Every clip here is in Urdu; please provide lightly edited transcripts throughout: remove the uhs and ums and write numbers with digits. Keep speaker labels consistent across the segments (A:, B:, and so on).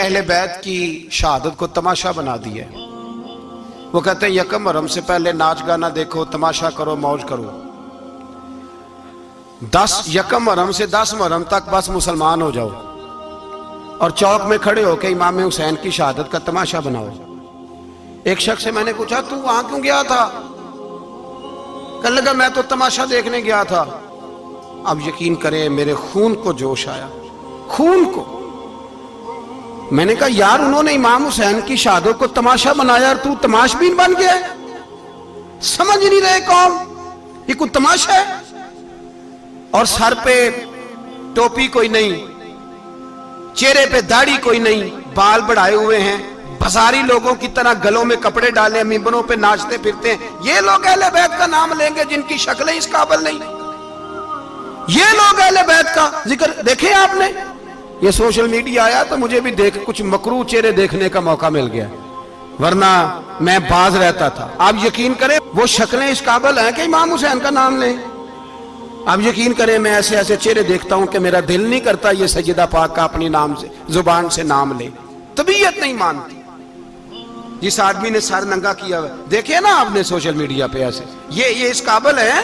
A: اہل بیت کی شہادت کو تماشا بنا دیا ہے۔ وہ کہتے ہیں یکم محرم سے پہلے ناچ گانا دیکھو، تماشا کرو، موج کرو۔ 10 یکم محرم سے 10 محرم تک بس مسلمان ہو جاؤ اور چوک میں کھڑے ہو کے امام حسین کی شہادت کا تماشا بناؤ۔ ایک شخص سے میں نے پوچھا تو وہاں کیوں گیا تھا؟ کہنے لگا میں تو تماشا دیکھنے گیا تھا۔ اب یقین کریں میرے خون کو جوش آیا، خون کو۔ میں نے کہا یار انہوں نے امام حسین کی شہادت کو تماشا بنایا اور تو تماشبین بن گیا، سمجھ نہیں رہے قوم یہ کوئی تماشا ہے؟ اور سر پہ ٹوپی کوئی نہیں، چہرے پہ داڑھی کوئی نہیں، بال بڑھائے ہوئے ہیں، بازاری لوگوں کی طرح گلوں میں کپڑے ڈالے ممبروں پہ ناچتے پھرتے ہیں۔ یہ لوگ اہل بیت کا نام لیں گے جن کی شکلیں اس قابل نہیں؟ یہ لوگ اہل بیت کا ذکر دیکھیں آپ نے؟ یہ سوشل میڈیا آیا تو مجھے بھی کچھ مکروہ چہرے دیکھنے کا موقع مل گیا، ورنہ میں باز رہتا تھا۔ آپ یقین کریں وہ شکلیں اس قابل ہیں کہ امام حسین کا نام لیں؟ آپ یقین کریں میں ایسے ایسے چہرے دیکھتا ہوں کہ میرا دل نہیں کرتا یہ سیدہ پاک کا اپنی نام سے زبان سے نام لے، طبیعت نہیں مانتی۔ جس آدمی نے سر ننگا کیا دیکھے نا آپ نے سوشل میڈیا پہ ایسے، یہ اس قابل ہے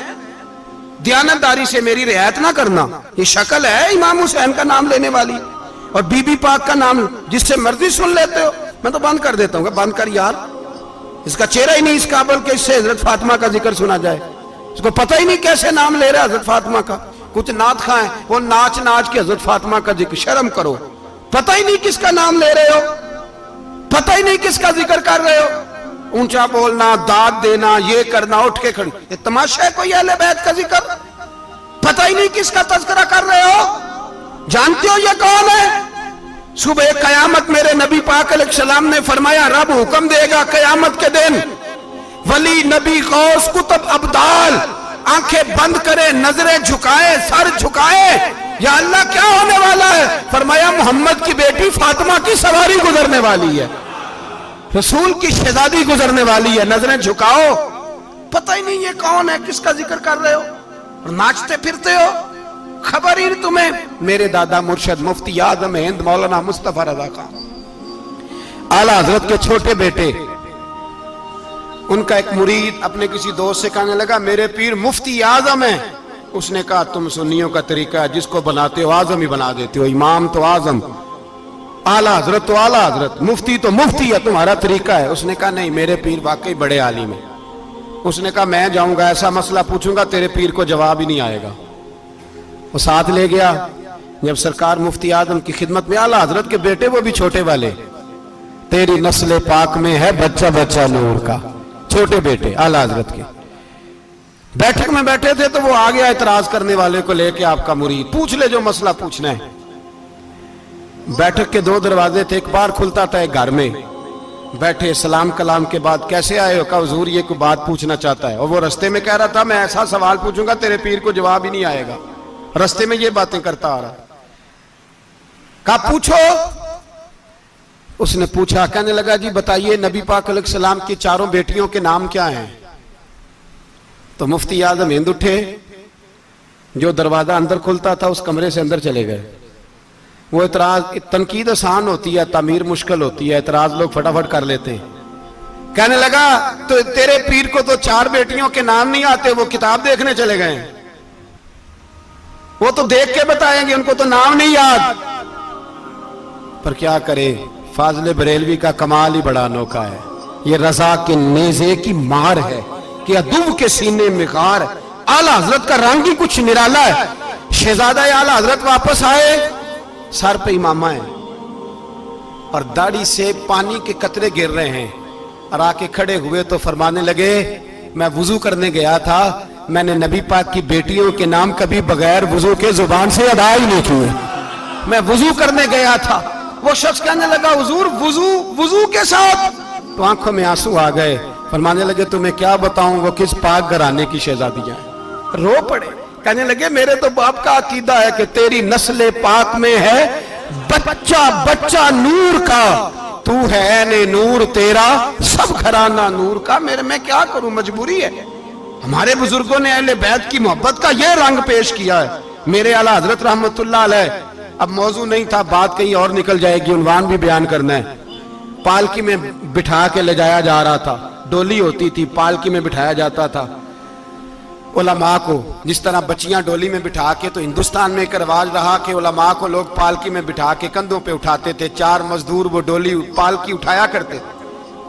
A: دیانتداری سے میری رعایت نہ کرنا؟ یہ شکل ہے امام حسین کا نام لینے والی؟ اور بی بی پاک کا نام جس سے مرضی سن لیتے ہو۔ میں تو بند کر دیتا ہوں کہ بند کر یار، اس کا چہرہ ہی نہیں اس قابل کہ اس سے حضرت فاطمہ کا ذکر سنا جائے، اس کو پتہ ہی نہیں کیسے نام لے رہا حضرت فاطمہ کا۔ کچھ نعت خواہ ہیں وہ ناچ ناچ کے حضرت فاطمہ کا ذکر، شرم کرو، پتہ ہی نہیں کس کا نام لے رہے ہو، پتہ ہی نہیں کس کا ذکر کر رہے ہو، اونچا بولنا، داد دینا، یہ کرنا، اٹھ کے کھڑی، یہ تماشا ہے کوئی اہل بیت کا ذکر؟ پتہ ہی نہیں کس کا تذکرہ کر رہے ہو؟ جانتے ہو یہ کون ہے؟ صبح قیامت میرے نبی پاک علیہ السلام نے فرمایا رب حکم دے گا قیامت کے دن، ولی نبی غوث کتب ابدال آنکھیں بند کرے، نظریں جھکائے، سر جھکائے، یا اللہ کیا ہونے والا ہے؟ فرمایا محمد کی بیٹی فاطمہ کی سواری گزرنے والی ہے، رسول کی شہزادی گزرنے والی ہے، نظریں جھکاؤ۔ پتہ ہی نہیں یہ کون ہے، کس کا ذکر کر رہے ہو اور ناچتے پھرتے ہو، خبر ہی نہیں تمہیں۔ میرے دادا مرشد مفتی اعظم ہند مولانا مصطفیٰ رضا خان اعلیٰ حضرت کے چھوٹے بیٹے، ان کا ایک مرید اپنے کسی دوست سے کہنے لگا میرے پیر مفتی اعظم ہیں۔ اس نے کہا تم سنیوں کا طریقہ ہے جس کو بناتے ہو اعظم ہی بنا دیتے ہو، امام تو اعظم، اعلیٰ حضرت تو اعلیٰ حضرت، مفتی تو مفتی ہے، تمہارا طریقہ ہے۔ اس نے کہا نہیں میرے پیر واقعی بڑے عالم ہیں۔ اس نے کہا میں جاؤں گا ایسا مسئلہ پوچھوں گا تیرے پیر کو جواب ہی نہیں آئے گا۔ وہ ساتھ لے گیا، جب سرکار مفتی اعظم کی خدمت میں، اعلیٰ حضرت کے بیٹے وہ بھی چھوٹے والے، تیری نسل پاک میں ہے بچہ بچہ نور کا، چھوٹے بیٹے اعلیٰ حضرت کے بیٹھک میں بیٹھے تھے تو وہ آ گیا اعتراض کرنے والے کو لے کے، آپ کا مرید پوچھ لے جو مسئلہ پوچھنا ہے۔ بیٹھک کے 2 دروازے تھے، ایک بار کھلتا تھا ایک گھر میں، بیٹھے سلام کلام کے بعد کیسے آئے ہو؟ کہا حضور یہ کوئی بات پوچھنا چاہتا ہے، اور وہ رستے میں کہہ رہا تھا میں ایسا سوال پوچھوں گا تیرے پیر کو جواب ہی نہیں آئے گا، رستے میں یہ باتیں کرتا آ رہا۔ کہا پوچھو۔ اس نے پوچھا، کہنے لگا جی بتائیے نبی پاک علیہ السلام کی 4 بیٹیوں کے نام کیا ہیں؟ تو مفتی اعظم ہند اٹھے، جو دروازہ اندر کھلتا تھا اس کمرے سے اندر چلے گئے۔ وہ اعتراض، تنقید آسان ہوتی ہے، تعمیر مشکل ہوتی ہے، اعتراض لوگ فٹافٹ کر لیتے ہیں۔ کہنے لگا تو تیرے پیر کو تو 4 بیٹیوں کے نام نہیں آتے، وہ کتاب دیکھنے چلے گئے ہیں، وہ تو دیکھ کے بتائیں گے، ان کو تو نام نہیں یاد۔ پر کیا کرے، فاضل بریلوی کا کمال ہی بڑا انوکھا ہے، یہ رضا کے نیزے کی مار ہے کہ عدو کے سینے میں غار۔ اعلیٰ حضرت کا رنگ ہی کچھ نرالا ہے۔ شہزادہ اعلیٰ حضرت واپس آئے، سر پہ امامہ ہے اور داڑھی سے پانی کے قطرے گر رہے ہیں، اور آ کے کھڑے ہوئے تو فرمانے لگے میں وضو کرنے گیا تھا، میں نے نبی پاک کی بیٹیوں کے نام کبھی بغیر وضو کے زبان سے ادا ہی نہیں کیے، میں وضو کرنے گیا تھا۔ وہ شخص کہنے لگا حضور وضو کے ساتھ؟ تو آنکھوں میں آنسو آ گئے، فرمانے لگے تمہیں کیا بتاؤں وہ کس پاک گھرانے کی شہزادیاں ہیں۔ رو پڑے، کہنے لگے میرے تو باپ کا عقیدہ ہے کہ تیری نسل پاک میں ہے بچہ بچہ نور کا، تو ہے عین نور تیرا سب گھرانہ نور کا۔ میرے میں کیا کروں، مجبوری ہے۔ ہمارے بزرگوں نے اہل بیت کی محبت کا یہ رنگ پیش کیا ہے۔ میرے اعلیٰ حضرت رحمت اللہ علیہ اب موضوع نہیں تھا, بات کہیں اور نکل جائے گی, عنوان بھی بیان کرنا ہے. پالکی میں بٹھا کے لے جایا جا رہا تھا, ڈولی ہوتی تھی, پالکی میں بٹھایا جاتا تھا علماء کو. جس طرح بچیاں ڈولی میں بٹھا کے, تو ہندوستان میں ایک رواج رہا کہ علماء کو لوگ پالکی میں بٹھا کے کندھوں پہ اٹھاتے تھے. 4 مزدور وہ ڈولی پالکی اٹھایا کرتے تھے.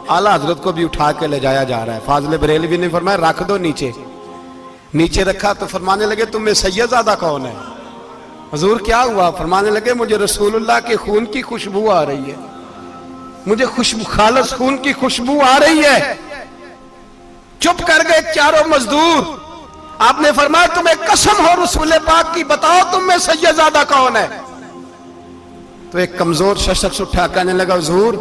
A: اعلیٰ حضرت کو بھی اٹھا کے لے جایا جا رہا ہے. فاضل بریلوی نے فرمایا رکھ دو نیچے. نیچے رکھا تو فرمانے لگے تم میں سید زادہ کون ہے؟ حضور کیا ہوا؟ فرمانے لگے مجھے رسول اللہ کے خون کی خوشبو آ رہی ہے, مجھے خالص خون کی خوشبو آ رہی ہے. چپ کر گئے چاروں مزدور. آپ نے فرمایا تمہیں قسم ہو رسول پاک کی, بتاؤ تم میں سید زادہ کون ہے؟ تو ایک کمزور شخص اٹھا کہنے لگا حضور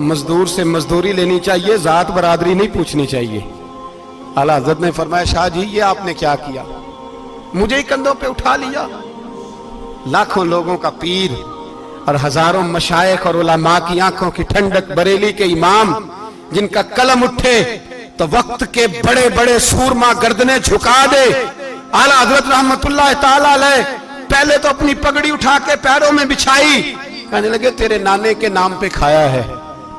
A: مزدور سے مزدوری لینی چاہیے, ذات برادری نہیں پوچھنی چاہیے. اعلیٰ حضرت نے فرمایا شاہ جی یہ آپ نے کیا کیا, مجھے ہی کندھوں پہ اٹھا لیا. لاکھوں لوگوں کا پیر اور ہزاروں مشائخ اور علماء کی آنکھوں کی ٹھنڈک, بریلی کے امام جن کا قلم اٹھے تو وقت کے بڑے بڑے سورما گردنیں جھکا دے. اعلیٰ حضرت رحمت اللہ تعالی علیہ پہلے تو اپنی پگڑی اٹھا کے پیروں میں بچھائی, کہنے لگے تیرے نانے کے نام پہ کھایا ہے,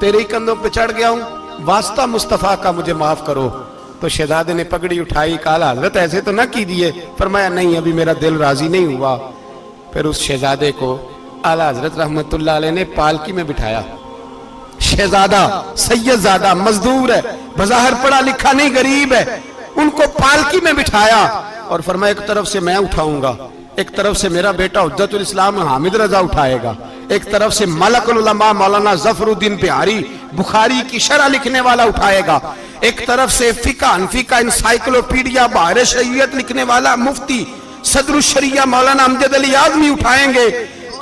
A: تیرے ہی کندھوں پہ چڑھ گیا ہوں, واسطہ مصطفیٰ کا مجھے معاف کرو. تو شہزادے نے پگڑی اٹھائی, کہا حضرت ایسے تو نہ کیجیے. فرمایا نہیں ابھی میرا دل راضی نہیں ہوا. پھر اس شہزادے کو اعلیٰ حضرت رحمت اللہ علیہ نے پالکی میں بٹھایا. شہزادہ سید زادہ مزدور ہے, بظاہر پڑھا لکھا نہیں, غریب ہے, ان کو پالکی میں بٹھایا اور فرمایا ایک طرف سے میں اٹھاؤں گا, ایک طرف سے میرا بیٹا حجت الاسلام حامد رضا اٹھائے گا, ایک طرف سے ملک العلماء مولانا ظفر الدین بہاری بخاری کی شرح لکھنے والا اٹھائے گا, ایک طرف سے فقہ حنفی کا انسائکلوپیڈیا بحر شریعت لکھنے والا مفتی صدر الشریعہ مولانا امجد علی اعظمی اٹھائیں گے.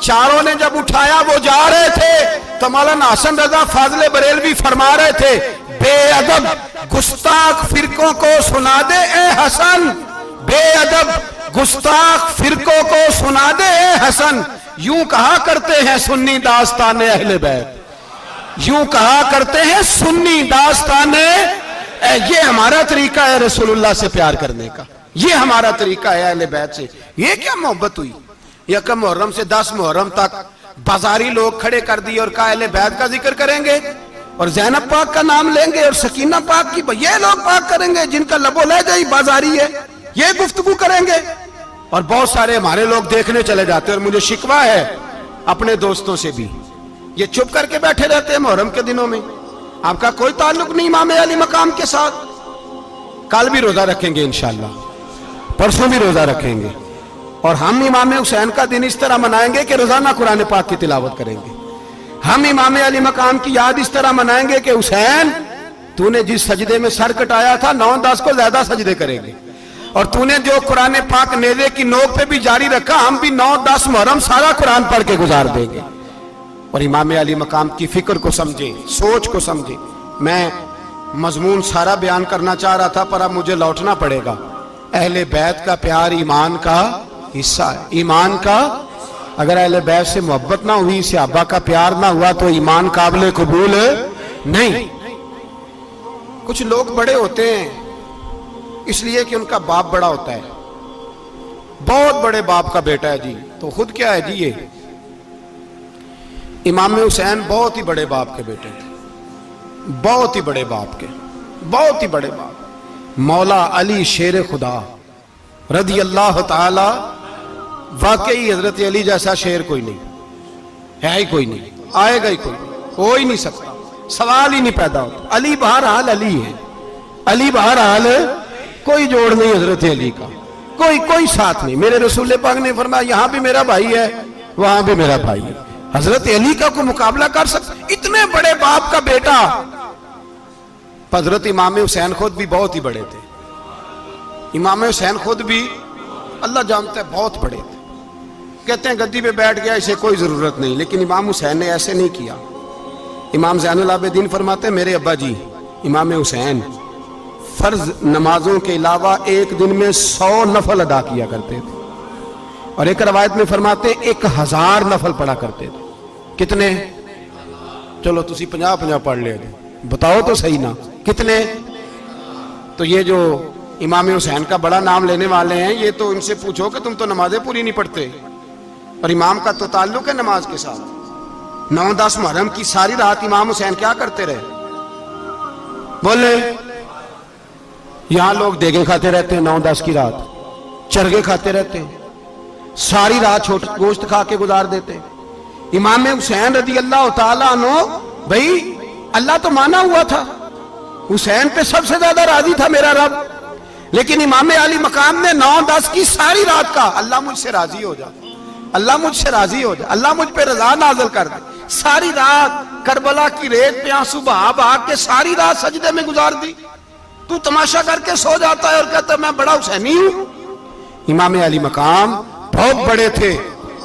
A: چاروں نے جب اٹھایا وہ جا رہے تھے تو مولانا حسن رضا فاضل بریلوی فرما رہے تھے بے ادب گستاخ فرقوں کو سنا دے اے حسن, بے ادب گستاخ فرقوں کو سنا دے اے حسن. یوں کہا کرتے ہیں سنی داستان اہل بیت, یوں کہا کرتے ہیں سنی داستان. یہ ہمارا طریقہ ہے رسول اللہ سے پیار کرنے کا, یہ ہمارا طریقہ ہے اہل بیت سے. یہ کیا محبت ہوئی؟ یکم محرم سے 10 محرم تک بازاری لوگ کھڑے کر دیے اور کہا اہل بیت کا ذکر کریں گے اور زینب پاک کا نام لیں گے اور سکینہ پاک کی, یہ لوگ پاک کریں گے جن کا لب و لہجہ ہی بازاری ہے, یہ گفتگو کریں گے. اور بہت سارے ہمارے لوگ دیکھنے چلے جاتے ہیں, اور مجھے شکوہ ہے اپنے دوستوں سے بھی, یہ چپ کر کے بیٹھے رہتے ہیں محرم کے دنوں میں. آپ کا کوئی تعلق نہیں امام علی مقام کے ساتھ. کل بھی روزہ رکھیں گے انشاءاللہ, پرسوں بھی روزہ رکھیں گے, اور ہم امام حسین کا دن اس طرح منائیں گے کہ روزانہ قرآن پاک کی تلاوت کریں گے. ہم امام علی مقام کی یاد اس طرح منائیں گے کہ حسین تو نے جس سجدے میں سر کٹایا تھا 9-10 کو زیادہ سجدے کریں گے, اور تو نے جو قرآن پاک نیزے کی نوک پہ بھی جاری رکھا, ہم بھی 9-10 محرم سارا قرآن پڑھ کے گزار دیں گے. اور امام علی مقام کی فکر کو سمجھیں, سوچ کو سمجھیں. میں مضمون سارا بیان کرنا چاہ رہا تھا پر اب مجھے لوٹنا پڑے گا. اہل بیت کا پیار ایمان کا حصہ ہے, ایمان کا. اگر اہل بیت سے محبت نہ ہوئی, صحابہ کا پیار نہ ہوا تو ایمان قابل قبول نہیں. کچھ لوگ بڑے ہوتے ہیں اس لیے کہ ان کا باپ بڑا ہوتا ہے, بہت بڑے باپ کا بیٹا ہے جی, تو خود کیا ہے جی. یہ امام حسین بہت ہی بڑے باپ کے بیٹے تھے, بہت ہی بڑے باپ کے, بہت ہی بڑے باپ. مولا علی شیر خدا رضی اللہ تعالی, واقعی حضرت علی جیسا شیر کوئی نہیں ہے, ہی کوئی نہیں, آئے گا ہی کوئی نہیں, ہو ہی نہیں سکتا, سوال ہی نہیں پیدا ہوتا. علی بہرحال علی ہے, علی بہرحال کوئی جوڑ نہیں حضرت علی کا, کوئی ساتھ نہیں. میرے رسول پاک نے فرمایا یہاں بھی میرا بھائی ہے وہاں بھی میرا بھائی ہے. حضرت علی کا کوئی مقابلہ کر سکتا؟ اتنے بڑے باپ کا بیٹا. حضرت امام حسین خود بھی بہت ہی بڑے تھے, امام حسین خود بھی اللہ جانتا ہے بہت بڑے تھے. کہتے ہیں گدی پہ بیٹھ گیا اسے کوئی ضرورت نہیں, لیکن امام حسین نے ایسے نہیں کیا. امام زین العابدین فرماتے ہیں میرے ابا جی امام حسین فرض نمازوں کے علاوہ ایک دن میں 100 نفل ادا کیا کرتے تھے, اور ایک روایت میں فرماتے ہیں 1000 نفل پڑھا کرتے تھے. کتنے؟ چلو تسی 50 پڑھ لے, بتاؤ تو صحیح نا کتنے. تو یہ جو امام حسین کا بڑا نام لینے والے ہیں, یہ تو ان سے پوچھو کہ تم تو نمازیں پوری نہیں پڑھتے, اور امام کا تو تعلق ہے نماز کے ساتھ. 9-10 محرم کی ساری رات امام حسین کیا کرتے رہے؟ بولے. یہاں لوگ دیگیں کھاتے رہتے ہیں 9-10 کی رات, چرگے کھاتے رہتے ہیں, ساری رات گوشت کھا کے گزار دیتے ہیں. امام حسین رضی اللہ تعالیٰ عنہ, بھائی اللہ تو مانا ہوا تھا, حسین پہ سب سے زیادہ راضی تھا میرا رب, لیکن امام علی مقام نے 9-10 کی ساری رات کا اللہ مجھ سے راضی ہو جا, اللہ مجھ سے راضی ہو جا, اللہ مجھ پہ رضا نازل کر دے. ساری رات کربلا کی ریت پہ آنسو بہا بہا کے ساری رات سجدے میں گزار دی. تو تماشا کر کے سو جاتا ہے اور کہتا ہے میں بڑا حسینی ہوں. امام علی مقام بہت بڑے تھے,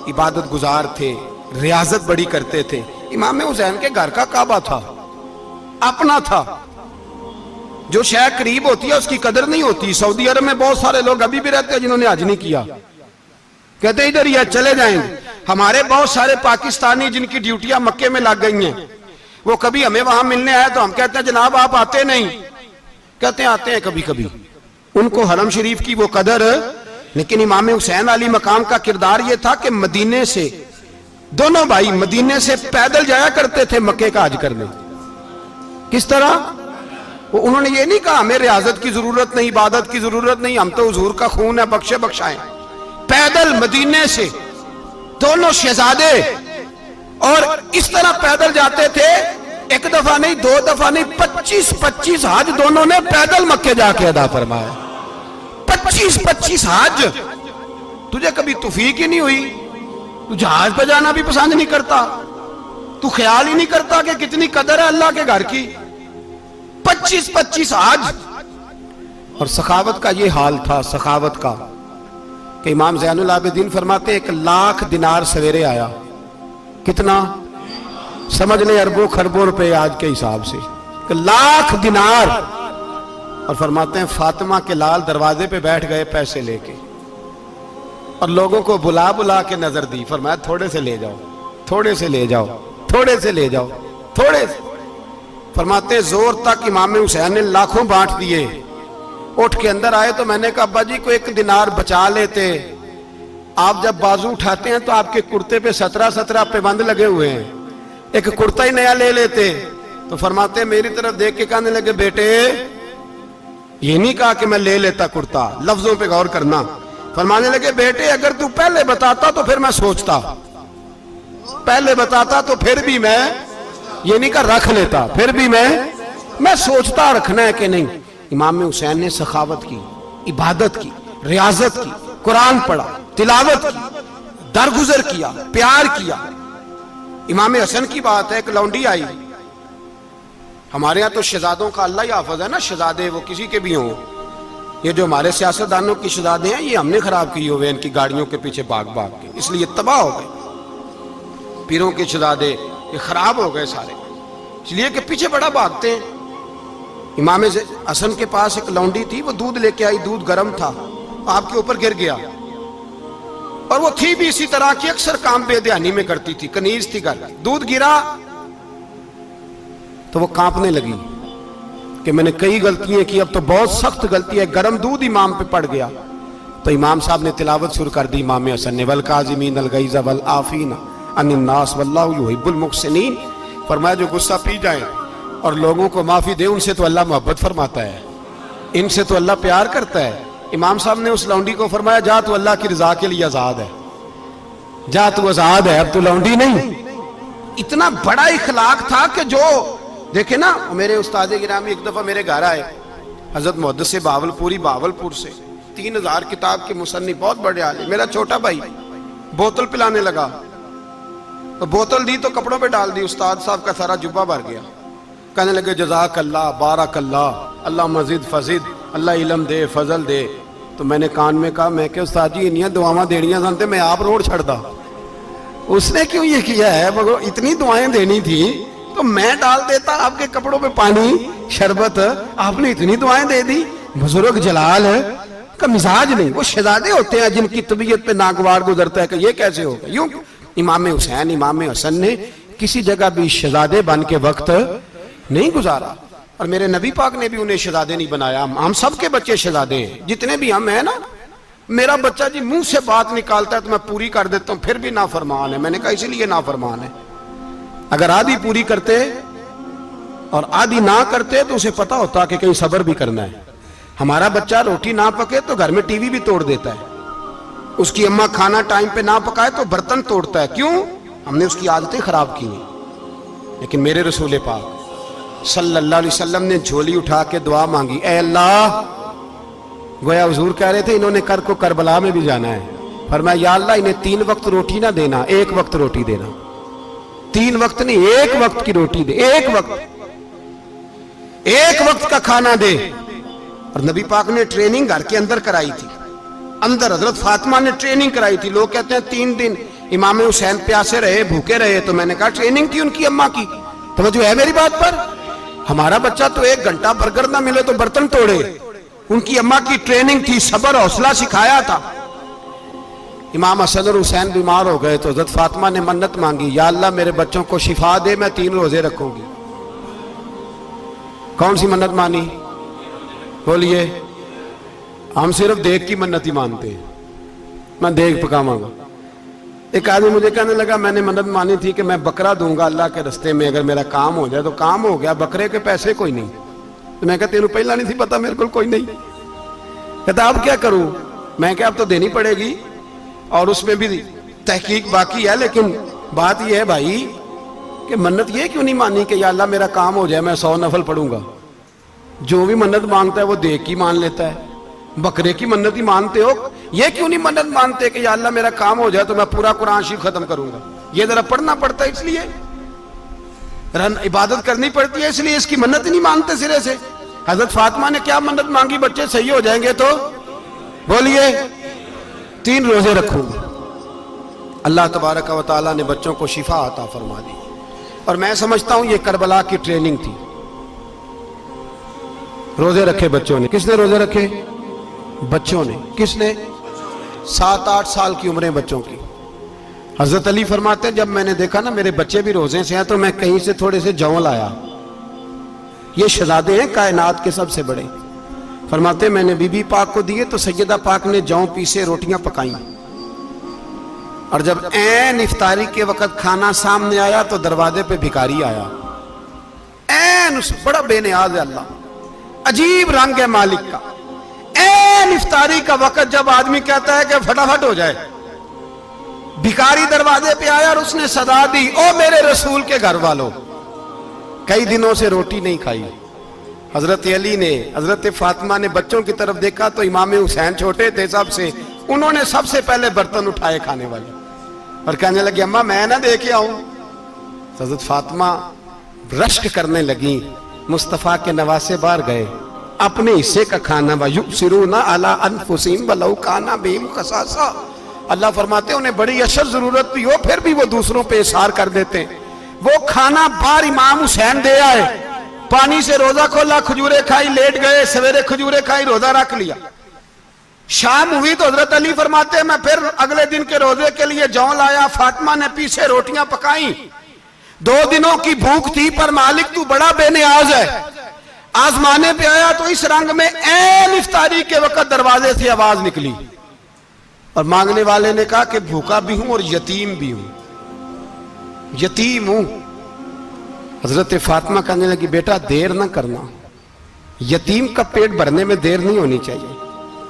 A: عبادت گزار تھے, ریاضت بڑی کرتے تھے. امام حسین کے گھر کا کعبہ تھا, اپنا تھا. جو شے قریب ہوتی ہے اس کی قدر نہیں ہوتی. سعودی عرب میں بہت سارے لوگ ابھی بھی رہتے ہیں جنہوں نے حج نہیں کیا, کہتے ادھر ہی چلے جائیں. ہمارے بہت سارے پاکستانی جن کی ڈیوٹیاں مکے میں لگ گئی ہیں, وہ کبھی ہمیں وہاں ملنے آئے تو ہم کہتے ہیں جناب آپ آتے نہیں, کہتے ہیں آتے ہیں کبھی کبھی. ان کو حرم شریف کی وہ قدر. لیکن امام حسین علی مقام کا کردار یہ تھا کہ مدینے سے, دونوں بھائی مدینے سے پیدل جایا کرتے تھے مکے کا حج کرنے. کس طرح؟ انہوں نے یہ نہیں کہا ہمیں ریاضت کی ضرورت نہیں, عبادت کی ضرورت نہیں, ہم تو حضور کا خون ہے بخشے بخشائیں. پیدل مدینے سے دونوں شہزادے, اور اس طرح پیدل جاتے تھے. ایک دفعہ نہیں, 2 دفعہ نہیں, 25 حج دونوں نے پیدل مکے جا کے ادا فرمایا. 25 حج. تجھے کبھی توفیق ہی نہیں ہوئی؟ تو جہاز پہ جانا بھی پسند نہیں کرتا, تو خیال ہی نہیں کرتا کہ کتنی قدر ہے اللہ کے گھر کی. 25 حج. اور سخاوت کا یہ حال تھا, سخاوت کا, کہ امام زین العابدین فرماتے 1,00,000 دینار سویرے آیا. کتنا؟ سمجھ لیں اربوں خربوں روپے آج کے حساب سے. 1,00,000 دینار. اور فرماتے ہیں فاطمہ کے لال دروازے پہ بیٹھ گئے پیسے لے کے, اور لوگوں کو بلا بلا کے نظر دی. فرمایا تھوڑے سے لے جاؤ, تھوڑے سے لے جاؤ, تھوڑے سے لے جاؤ, تھوڑے سے. فرماتے ہیں زور تک امام حسین نے لاکھوں بانٹ دیے. اٹھ کے اندر آئے تو میں نے کہا ابا جی کو 1 دینار بچا لیتے. آپ جب بازو اٹھاتے ہیں تو آپ کے کرتے پہ 17 پابند لگے ہوئے ہیں, ایک کرتا ہی نیا لے لیتے. تو فرماتے ہیں میری طرف دیکھ کے کہنے لگے بیٹے یہ نہیں کہا کہ میں لے لیتا کرتا, لفظوں پہ غور کرنا. فرمانے لگے بیٹے اگر تو پہلے بتاتا تو پھر میں سوچتا, پہلے بتاتا تو پھر بھی میں یہ نہیں کہا رکھ لیتا, پھر بھی میں سوچتا رکھنا ہے کہ نہیں. امام حسین نے سخاوت کی, عبادت کی, ریاضت کی, قرآن پڑھا, تلاوت کی, درگزر کیا, پیار کیا. امام حسن کی بات ہے, ایک لونڈی آئی. ہمارے یہاں تو شہزادوں کا اللہ ہی حافظ ہے نا, شہزادے وہ کسی کے بھی ہوں. یہ جو ہمارے سیاستدانوں کی شہزادے ہیں یہ ہم نے خراب کیے ہوئے, ان کی گاڑیوں کے پیچھے بھاگ بھاگ کے, اس لیے تباہ ہو گئے. پیروں کے شہزادے یہ خراب ہو گئے سارے, اس لیے کہ پیچھے بڑا بھاگتے ہیں. امام حسن کے پاس ایک لونڈی تھی, وہ دودھ لے کے آئی, دودھ گرم تھا, آپ کے اوپر گر گیا. اور وہ تھی بھی اسی طرح کی, اکثر کام بے دھیانی میں کرتی تھی, کنیز تھی گھر. دودھ گرا تو وہ کانپنے لگی کہ میں نے کئی غلطیاں کی, اب تو بہت سخت غلطی ہے. گرم دودھ امام پہ پڑ گیا تو امام صاحب نے تلاوت شروع کر دی امام حسن نے, والکاظمین الغیظ والعافین عن الناس واللہ یحب المحسنین. فرمایا جو غصہ پی جائیں اور لوگوں کو معافی دے, ان سے تو اللہ محبت فرماتا ہے, ان سے تو اللہ پیار کرتا ہے. امام صاحب نے اس لونڈی کو فرمایا جا تو اللہ کی رضا کے لیے آزاد ہے, جا تو آزاد ہے, اب تو لونڈی نہیں. اتنا بڑا اخلاق تھا کہ جو دیکھیں نا, میرے استاد گرامی ایک دفعہ میرے گھر آئے, حضرت محدث بہاولپوری, بہاولپور سے, 3000 کتاب کے مصنف, بہت بڑے عالم. میرا چھوٹا بھائی بوتل پلانے لگا, تو بوتل دی تو کپڑوں پہ ڈال دی, استاد صاحب کا سارا جبہ بھر گیا. کہنے لگے جزاک اللہ, بارک اللہ, اللہ مزید فزید, اللہ علم دے, فضل دے. تو میں نے کان میں کہا, میں کہ استاد جی انیاں دعاواں دینیاں سنتے, میں آپ روڑ چھڑ دا. اس نے کیوں یہ کیا ہے, مگر اتنی دعائیں دینی تھی تو میں ڈال دیتا آپ کے کپڑوں پہ پانی شربت, آپ نے اتنی دعائیں دے دی. بزرگ جلال ہے کا مزاج نہیں. وہ شہزادے ہوتے ہیں جن کی طبیعت پہ ناگوار گزرتا ہے کہ یہ کیسے ہوگا. یوں امام حسین, امام حسن نے کسی جگہ بھی شہزادے بن کے وقت نہیں گزارا, اور میرے نبی پاک نے بھی انہیں شہزادے نہیں بنایا. ہم سب کے بچے شہزادے ہیں, جتنے بھی ہم ہیں نا. میرا بچہ جی منہ سے بات نکالتا ہے تو میں پوری کر دیتا ہوں، پھر بھی نافرمان ہے۔ میں نے کہا اسی لیے نافرمان ہے، اگر آدھی پوری کرتے اور آدھی نہ کرتے تو اسے پتا ہوتا کہ کہیں صبر بھی کرنا ہے۔ ہمارا بچہ روٹی نہ پکے تو گھر میں ٹی وی بھی توڑ دیتا ہے، اس کی اماں کھانا ٹائم پہ نہ پکائے تو برتن توڑتا ہے۔ کیوں؟ ہم نے اس کی عادتیں خراب کی ہیں۔ لیکن میرے رسول پاک صلی اللہ علیہ وسلم نے جھولی اٹھا کے دعا مانگی، اے اللہ، گویا حضور کہہ رہے تھے انہوں نے کو کربلا میں بھی جانا ہے، فرمایا یا اللہ انہیں 3 وقت روٹی نہ دینا، 1 وقت روٹی دینا۔ 3 وقت نہیں، 1 وقت کی روٹی دے، 1 وقت کا کھانا دے۔ اور نبی پاک نے ٹریننگ گھر کے اندر کرائی تھی، اندر حضرت فاطمہ نے ٹریننگ کرائی تھی۔ لوگ کہتے ہیں 3 دن امام حسین پیاسے رہے، بھوکے رہے، تو میں نے کہا ٹریننگ تھی ان کی اماں کی۔ توجہ ہے میری بات پر؟ ہمارا بچہ تو 1 گھنٹہ برگر نہ ملے تو برتن توڑے، ان کی اماں کی ٹریننگ تھی، صبر حوصلہ سکھایا تھا۔ امام حسن اور حسین بیمار ہو گئے تو حضرت فاطمہ نے منت مانگی، یا اللہ میرے بچوں کو شفا دے، میں 3 روزے رکھوں گی۔ کون سی منت مانی؟ بولیے۔ ہم صرف دیکھ کی منت ہی مانتے ہیں، میں دیکھ پکاواں گا۔ ایک آدمی مجھے کہنے لگا میں نے منت مانی تھی کہ میں بکرا دوں گا اللہ کے رستے میں، اگر میرا کام ہو جائے، تو کام ہو گیا، بکرے کے پیسے کوئی نہیں۔ تو میں کہا تیرے پہلا نہیں تھی پتا میرے کو کوئی نہیں؟ کہتا اب کیا کروں؟ میں کہا اب تو دینی پڑے گی، اور اس میں بھی تحقیق باقی ہے، لیکن بات یہ ہے بھائی کہ منت یہ کیوں نہیں مانی کہ یا اللہ میرا کام ہو جائے میں 100 نفل پڑھوں گا؟ جو بھی منت مانگتا ہے وہ دیکھ کی مان لیتا ہے، بکرے کی منت ہی مانتے ہو، یہ کیوں نہیں منت مانتے کہ یا اللہ میرا کام ہو جائے تو میں پورا قرآن شریف ختم کروں گا؟ یہ ذرا پڑھنا پڑتا ہے، اس لیے عبادت کرنی پڑتی ہے، اس لیے اس کی منت نہیں مانتے سرے سے۔ حضرت فاطمہ نے کیا منت مانگی؟ بچے صحیح ہو جائیں گے تو بولیے 3 روزے رکھوں گے۔ اللہ تبارک و تعالیٰ نے بچوں کو شفا عطا فرما دی، اور میں سمجھتا ہوں یہ کربلا کی ٹریننگ تھی۔ روزے رکھے بچوں نے۔ کس نے روزے رکھے؟ بچوں نے۔ کس نے؟ 7-8 سال کی عمریں بچوں کی۔ حضرت علی فرماتے ہیں جب میں نے دیکھا نا میرے بچے بھی روزے سے ہیں تو میں کہیں سے تھوڑے سے جون لایا، یہ شہزادے ہیں کائنات کے سب سے بڑے۔ فرماتے ہیں میں نے بی بی پاک کو دیے تو سیدہ پاک نے جون پیسے روٹیاں پکائیں، اور جب عین افطاری کے وقت کھانا سامنے آیا تو دروازے پہ بھکاری آیا، عین اس بڑا بے نیاز ہے اللہ، عجیب رنگ ہے مالک کا۔ عین افطاری کا وقت جب آدمی کہتا ہے کہ فٹافٹ ہو جائے، بھکاری دروازے پہ آیا اور اس نے صدا دی، او میرے رسول کے گھر والوں، کئی دنوں سے روٹی نہیں کھائی۔ حضرت علی نے، حضرت فاطمہ نے بچوں کی طرف دیکھا تو امام حسین چھوٹے تھے سب سے، انہوں نے سب سے پہلے برتن اٹھائے کھانے والے، اور کہنے لگے اماں میں نہ دے کے آؤں؟ حضرت فاطمہ رشک کرنے لگیں، مصطفیٰ کے نواسے باہر گئے، اپنے حصے کا کھانا وَيُؤْثِرُونَ عَلَىٰ أَنفُسِهِمْ وَلَوْ كَانَ بِهِمْ خَصَاصَةٌ۔ اللہ فرماتے ہیں انہیں بڑی اشد ضرورت بھی ہو پھر بھی وہ دوسروں پہ اثار کر دیتے ہیں۔ وہ کھانا باہر امام حسین دے آئے، پانی سے روزہ کھولا، کھجورے کھائی، لیٹ گئے، سویرے کھجورے کھائی، روزہ رکھ لیا۔ شام ہوئی تو حضرت علی فرماتے ہیں میں پھر اگلے دن کے روزے کے لیے جون لایا، فاطمہ نے پیچھے روٹیاں پکائیں۔ 2 دنوں کی بھوک تھی پر مالک تو بڑا بے نیاز ہے، آزمانے پہ آیا تو اس رنگ میں عین افطاری کے وقت دروازے سے آواز نکلی، اور مانگنے والے نے کہا کہ بھوکا بھی ہوں اور یتیم بھی ہوں، یتیم ہوں۔ حضرت فاطمہ کہنے لگی بیٹا دیر نہ کرنا، یتیم کا پیٹ بھرنے میں دیر نہیں ہونی چاہیے۔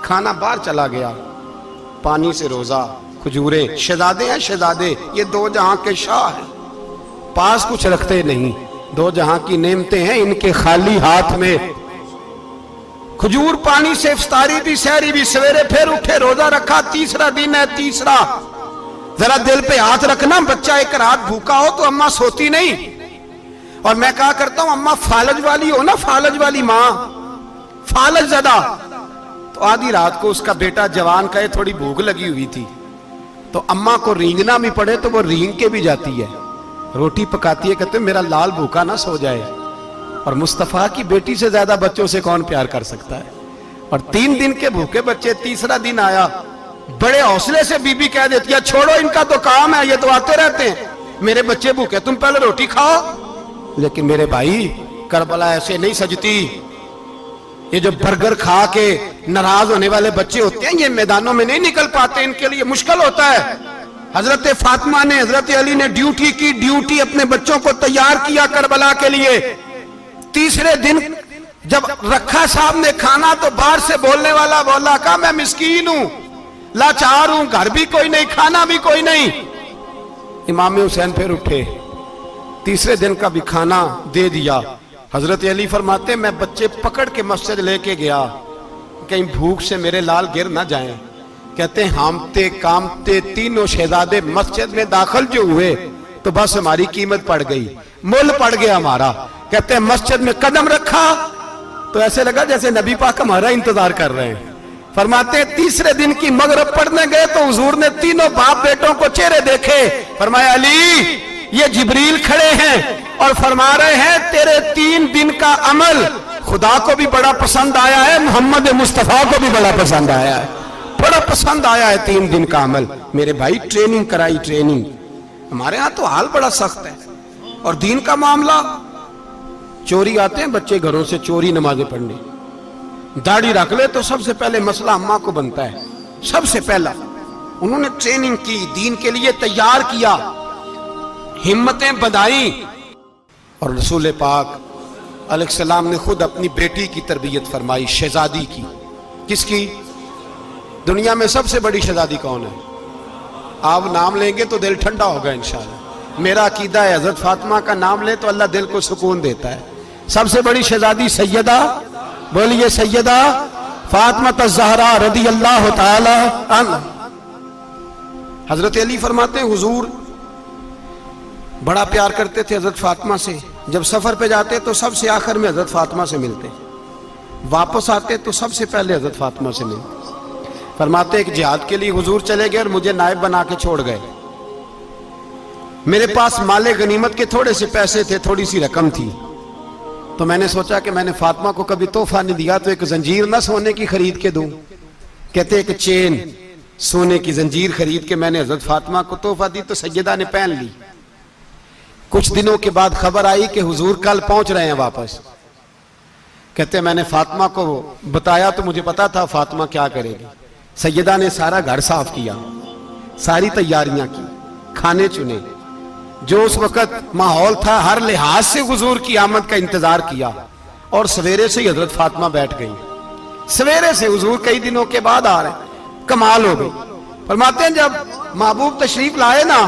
A: کھانا باہر چلا گیا، پانی سے روزہ، کھجورے، شہزادے ہیں شہزادے، یہ 2 جہاں کے شاہ ہیں، پاس کچھ رکھتے نہیں، 2 جہاں کی نعمتیں ہیں ان کے خالی ہاتھ میں۔ کھجور پانی سے افطاری بھی، سحری بھی، سویرے پھر اٹھے، روزہ رکھا، تیسرا دن ہے، تیسرا۔ ذرا دل پہ ہاتھ رکھنا، بچہ ایک رات بھوکا ہو تو اماں سوتی نہیں، اور میں کہا کرتا ہوں اماں فالج والی ہو نا، فالج والی ماں، فالج زدہ، تو آدھی رات کو اس کا بیٹا جوان کہے تھوڑی بھوک لگی ہوئی تھی، تو اماں کو رینگنا بھی پڑے تو وہ رینگ کے بھی جاتی ہے، روٹی پکاتی ہے، کہتے ہیں میرا لال بھوکا نہ سو جائے۔ اور مصطفیٰ کی بیٹی سے زیادہ بچوں سے کون پیار کر سکتا ہے؟ اور 3 دن کے بھوکے بچے، تیسرا دن آیا، بڑے حوصلے سے بی بی کہہ دیتی ہے چھوڑو ان کا تو کام ہے، یہ تو آتے رہتے ہیں، میرے بچے بھوکے تم پہلے روٹی کھاؤ۔ لیکن میرے بھائی کربلا ایسے نہیں سجتی، یہ جو برگر کھا کے ناراض ہونے والے بچے ہوتے ہیں، یہ میدانوں میں نہیں نکل پاتے، ان کے لیے مشکل ہوتا ہے۔ حضرت فاطمہ نے، حضرت علی نے ڈیوٹی کی، ڈیوٹی اپنے بچوں کو تیار کیا کربلا کے لیے۔ تیسرے دن جب رکھا صاحب نے کھانا تو باہر سے بولنے والا بولا کہا میں مسکین ہوں، لاچار ہوں، گھر بھی کوئی نہیں، کھانا بھی کوئی نہیں۔ امام حسین پھر اٹھے، تیسرے دن کا بھی کھانا دے دیا۔ حضرت علی فرماتے میں بچے پکڑ کے مسجد لے کے گیا، کہیں بھوک سے میرے لال گر نہ جائیں۔ کہتے ہیں ہامتے کامتے تینوں شہزادے مسجد میں داخل جو ہوئے تو بس ہماری قیمت پڑ گئی، مول پڑ گیا ہمارا۔ کہتے ہیں مسجد میں قدم رکھا تو ایسے لگا جیسے نبی پاک ہمارا انتظار کر رہے ہیں۔ فرماتے ہیں تیسرے دن کی مغرب پڑھنے گئے تو حضور نے تینوں باپ بیٹوں کو چہرے دیکھے، فرمایا علی یہ جبریل کھڑے ہیں اور فرما رہے ہیں تیرے 3 دن کا عمل خدا کو بھی بڑا پسند آیا ہے، محمد مصطفیٰ کو بھی بڑا پسند آیا ہے، بڑا پسند آیا ہے 3 دن کا عمل۔ میرے بھائی ٹریننگ کرائی، ٹریننگ۔ ہمارے ہاں تو حال بڑا سخت ہے، اور دین کا معاملہ، چوری آتے ہیں بچے گھروں سے چوری نمازیں پڑھنے، داڑھی رکھ لے تو سب سے پہلے مسئلہ اماں کو بنتا ہے، سب سے پہلا۔ انہوں نے ٹریننگ کی، دین کے لیے تیار کیا، ہمتیں بدائیں، اور رسول پاک علیہ السلام نے خود اپنی بیٹی کی تربیت فرمائی، شہزادی کی۔ کس کی؟ دنیا میں سب سے بڑی شہزادی کون ہے؟ آپ نام لیں گے تو دل ٹھنڈا ہوگا انشاءاللہ۔ میرا عقیدہ ہے حضرت فاطمہ کا نام لے تو اللہ دل کو سکون دیتا ہے۔ سب سے بڑی شہزادی سیدہ، بولیے سیدہ فاطمہ الزہرا رضی اللہ تعالی عنہ۔ حضرت علی فرماتے ہیں حضور بڑا پیار کرتے تھے حضرت فاطمہ سے، جب سفر پہ جاتے تو سب سے آخر میں حضرت فاطمہ سے ملتے، واپس آتے تو سب سے پہلے حضرت فاطمہ سے ملتے۔ فرماتے ایک جہاد کے لیے حضور چلے گئے اور مجھے نائب بنا کے چھوڑ گئے، میرے پاس مال غنیمت کے تھوڑے سے پیسے تھے، تھوڑی سی رقم تھی، تو میں نے سوچا کہ میں نے فاطمہ کو کبھی تحفہ نہیں دیا تو ایک زنجیر نہ سونے کی خرید کے دوں۔ کہتے ایک چین سونے کی زنجیر خرید کے میں نے حضرت فاطمہ کو تحفہ دی تو سیدہ نے پہن لی۔ کچھ دنوں کے بعد خبر آئی کہ حضور کل پہنچ رہے ہیں واپس۔ کہتے میں نے فاطمہ کو بتایا تو مجھے پتا تھا فاطمہ کیا کرے گی۔ سیدہ نے سارا گھر صاف کیا، ساری تیاریاں کی، کھانے چنے، جو اس وقت ماحول تھا ہر لحاظ سے حضور کی آمد کا انتظار کیا، اور سویرے سے ہی حضرت فاطمہ بیٹھ گئی۔ سویرے سے حضور کئی دنوں کے بعد آ رہے ہیں، کمال ہو گئی۔ فرماتے ہیں جب محبوب تشریف لائے نا،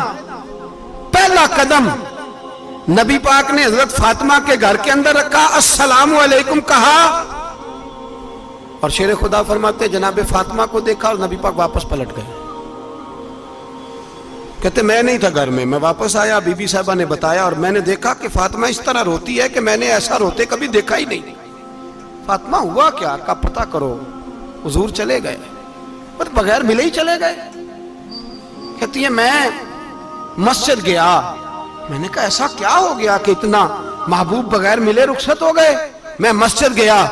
A: پہلا قدم نبی پاک نے حضرت فاطمہ کے گھر کے اندر رکھا، السلام علیکم کہا، اور شیر خدا فرماتے جناب فاطمہ کو دیکھا اور نبی پاک واپس پلٹ گئے۔ کہتے میں نہیں تھا گھر میں واپس آیا، بی بی صاحبہ نے بتایا اور میں نے دیکھا کہ فاطمہ اس طرح روتی ہے کہ میں نے ایسا روتے کبھی دیکھا ہی نہیں۔ فاطمہ ہوا کیا کا پتہ کرو۔ حضور چلے گئے، پر بغیر ملے ہی چلے گئے۔ کہتی ہے میں مسجد گیا، میں نے کہا ایسا کیا ہو گیا کہ اتنا محبوب بغیر ملے رخصت ہو گئے؟ میں مسجد گیا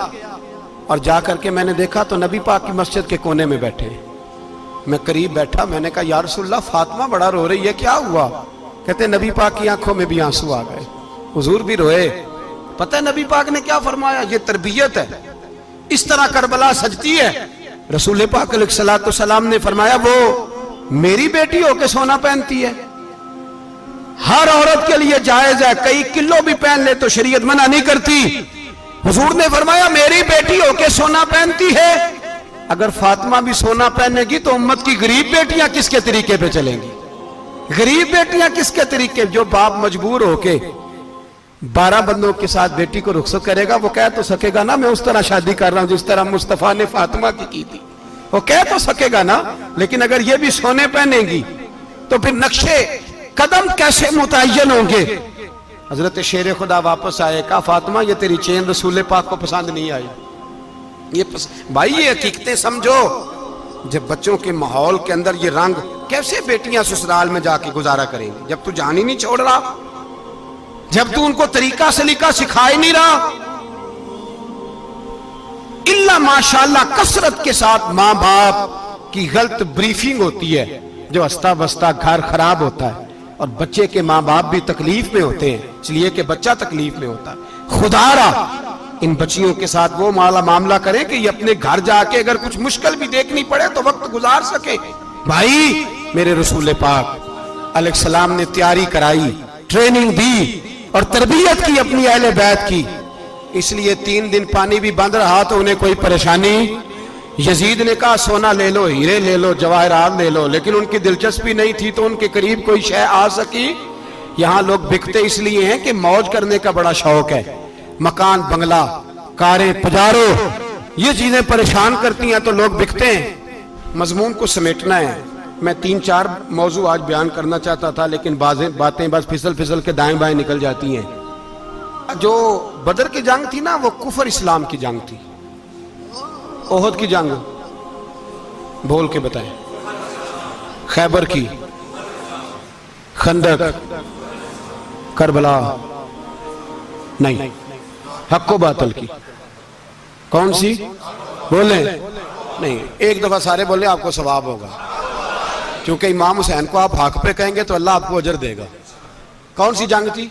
A: اور جا کر کے میں نے دیکھا تو نبی پاک کی مسجد کے کونے میں بیٹھے، میں قریب بیٹھا، میں نے کہا یا رسول اللہ فاطمہ بڑا رو رہی ہے، کیا ہوا؟ کہتے نبی پاک کی آنکھوں میں بھی آنسو آ گئے، حضور بھی روئے۔ پتہ ہے نبی پاک نے کیا فرمایا؟ یہ تربیت ہے، اس طرح کربلا سجتی ہے۔ رسول پاک علیہ السلام نے فرمایا وہ میری بیٹی ہو کے سونا پہنتی ہے، ہر عورت کے لیے جائز ہے، کئی کلو بھی پہن لے تو شریعت منع نہیں کرتی۔ حضور نے فرمایا میری بیٹی ہو کے سونا پہنتی ہے، اگر فاطمہ بھی سونا پہنے گی تو امت کی غریب بیٹیاں کس کے طریقے پہ چلیں گی؟ غریب بیٹیاں کس کے طریقے؟ جو باپ مجبور ہو کے 12 بندوں کے ساتھ بیٹی کو رخصت کرے گا وہ کہہ تو سکے گا نا میں اس طرح شادی کر رہا ہوں جس طرح مصطفیٰ نے فاطمہ کی تھی، وہ کہہ تو سکے گا نا، لیکن اگر یہ بھی سونے پہنے گی تو پھر نقشے قدم کیسے متعین ہوں گے؟ حضرت شیر خدا واپس آئے، کہا فاطمہ یہ تیری چین رسول پاک کو پسند نہیں آئی۔ بھائی یہ حقیقتیں سمجھو، جب بچوں کے ماحول کے اندر یہ رنگ، کیسے بیٹیاں سسرال میں جا کے گزارا کریں گی جب تو جان ہی نہیں چھوڑ رہا، جب تو ان کو طریقہ سلیقہ سکھا ہی نہیں رہا؟ اللہ ماشاءاللہ کثرت کے ساتھ ماں باپ کی غلط بریفنگ ہوتی ہے، جو ہستا بستا گھر خراب ہوتا ہے، اور بچے کے ماں باپ بھی تکلیف میں ہوتے ہیں، اس لیے کہ بچہ تکلیف میں ہوتا ہے۔ خدا را ان بچیوں کے ساتھ وہ معاملہ کریں کہ یہ اپنے گھر جا کے اگر کچھ مشکل بھی دیکھنی پڑے تو وقت گزار سکے. بھائی میرے رسول پاک علیہ السلام نے تیاری کرائی، ٹریننگ دی اور تربیت کی اپنی اہل بیت کی، اس لیے 3 دن پانی بھی بند رہا تو انہیں کوئی پریشانی. یزید نے کہا سونا لے لو، ہیرے لے لو، جواہرات لے لو، لیکن ان کی دلچسپی نہیں تھی تو ان کے قریب کوئی شے آ سکی. یہاں لوگ بکتے اس لیے ہیں کہ موج کرنے کا بڑا شوق ہے، مکان بنگلہ کاریں پجارو یہ چیزیں پریشان کرتی ہیں تو لوگ بکتے ہیں. مضمون کو سمیٹنا ہے. میں 3-4 موضوع آج بیان کرنا چاہتا تھا لیکن باتیں بس پھسل کے دائیں بائیں نکل جاتی ہیں. جو بدر کی جنگ تھی نا وہ کفر اسلام کی جنگ تھی. احد کی جنگ بول کے بتائیں. خیبر کی، خندق، کربلا نہیں، حق و باطل کی. کون سی بولیں؟ نہیں، ایک دفعہ سارے بولے آپ کو ثواب ہوگا، کیونکہ امام حسین کو آپ حق پہ کہیں گے تو اللہ آپ کو اجر دے گا. کون سی جنگ تھی؟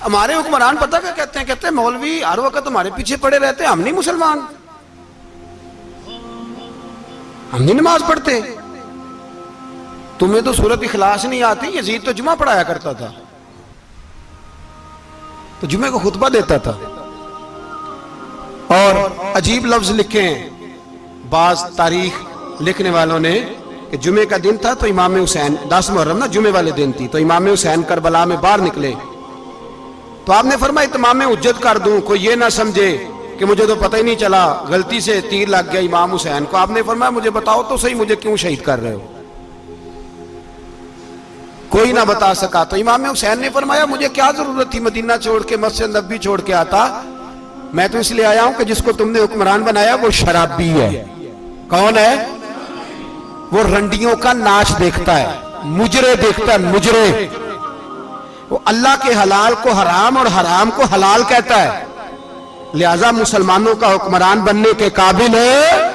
A: ہمارے حکمران پتہ کیا کہتے ہیں؟ کہتے ہیں مولوی ہر وقت ہمارے پیچھے پڑے رہتے ہیں، ہم نہیں مسلمان، ہم نہیں نماز پڑھتے. تمہیں تو سورۃ اخلاص نہیں آتی. یزید تو جمعہ پڑھایا کرتا تھا، تو جمعے کو خطبہ دیتا تھا. اور عجیب لفظ لکھے ہیں بعض تاریخ لکھنے والوں نے کہ جمعے کا دن تھا تو امام حسین 10 محرم نا جمعے والے دن تھی، تو امام حسین کربلا میں باہر نکلے تو آپ نے فرمایا اتمام حجت کر دوں، کوئی یہ نہ سمجھے کہ مجھے تو پتہ ہی نہیں چلا غلطی سے تیر لگ گیا امام حسین کو. آپ نے فرمایا مجھے بتاؤ تو صحیح مجھے کیوں شہید کر رہے ہو؟ کوئی نہ بتا سکا. تو امام حسین نے فرمایا مجھے کیا ضرورت تھی مدینہ چھوڑ کے مسجد نبوی چھوڑ کے آتا، میں تو اس لیے آیا ہوں کہ جس کو تم نے حکمران بنایا وہ شرابی ہے. کون ہے وہ؟ رنڈیوں کا ناچ دیکھتا ہے، مجرے دیکھتا ہے، مجرے. وہ اللہ کے حلال کو حرام اور حرام کو حلال کہتا ہے، لہذا مسلمانوں کا حکمران بننے کے قابل ہے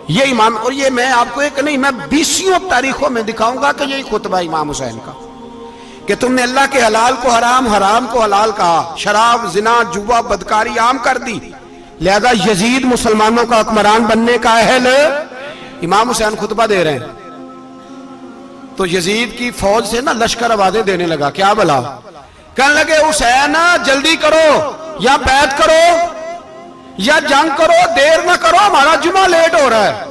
A: یہ امام. اور یہ میں آپ کو ایک نہیں، میں 20 تاریخوں میں دکھاؤں گا کہ یہی خطبہ امام حسین کا کہ تم نے اللہ کے حلال کو حرام، حرام کو حلال کہا، شراب، زنا، جوا، بدکاری عام کر دی، لہذا یزید مسلمانوں کا حکمران بننے کا اہل. امام حسین خطبہ دے رہے ہیں تو یزید کی فوج سے نا لشکر آوازیں دینے لگا. کیا بلا؟ کہنے لگے حسین جلدی کرو، یا بیعت کرو یا جنگ کرو، دیر نہ کرو، ہمارا جمعہ لیٹ ہو رہا ہے.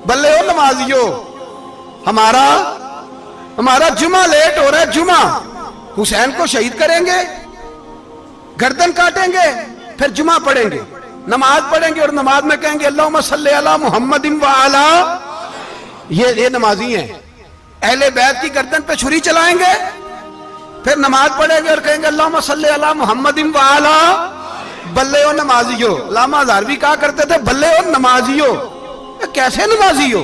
A: بلے ہو نمازیو، ہمارا جمعہ لیٹ ہو رہا ہے. جمعہ حسین کو شہید کریں گے، گردن کاٹیں گے، پھر جمعہ پڑھیں گے، نماز پڑھیں گے اور نماز میں کہیں گے اللہم صلی علی محمد وعلی. یہ نمازی ہیں. اہل بیت کی گردن پہ چھری چلائیں گے، پھر نماز پڑھیں گے اور کہیں گے اللہم صلی علی محمد وعلی. بلے ہو نمازیو. علامہ ہزاروی کہا کرتے تھے بلے ہو نمازیو. کیسے نمازیو